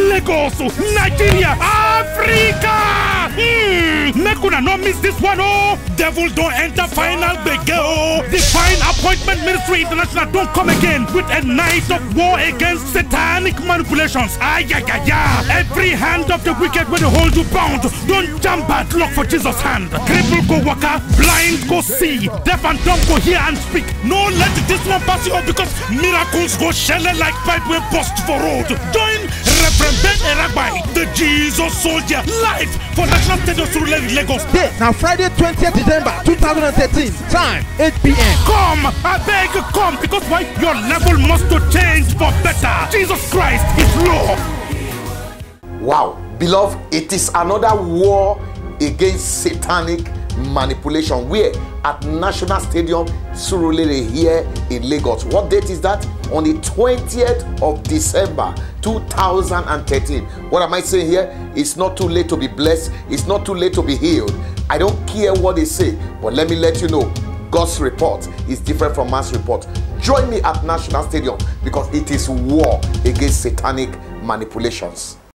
Lagos, Nigeria, Africa. Make una not miss this one, oh. Devil don't enter final begin, oh. Divine Appointment Ministry International don't come again with a night of war against satanic manipulations. Every hand of the wicked will hold you bound. Don't jump bad luck for Jesus' hand. Cripple go waka, blind go see, deaf and dumb go hear and speak. No let this one pass you up, because miracles go shelling like pipe will bust for road. Join Reverend Ben Eragbai, the Jesus Soldier, live for National Stadium Surulere, Lagos. Date now Friday 20th December 2013. Time 8 p.m. Come, I beg, come, because why? Your level must to change for better. Jesus Christ is Lord. Wow, beloved, it is another war against satanic manipulation. Where? At National Stadium Surulere here in Lagos. What date is that? On the 20th of December 2013. What am I saying here? It's not too late to be blessed. It's not too late to be healed. I don't care what they say, but let me let you know, God's report is different from man's report. Join me at National Stadium, because it is war against satanic manipulations.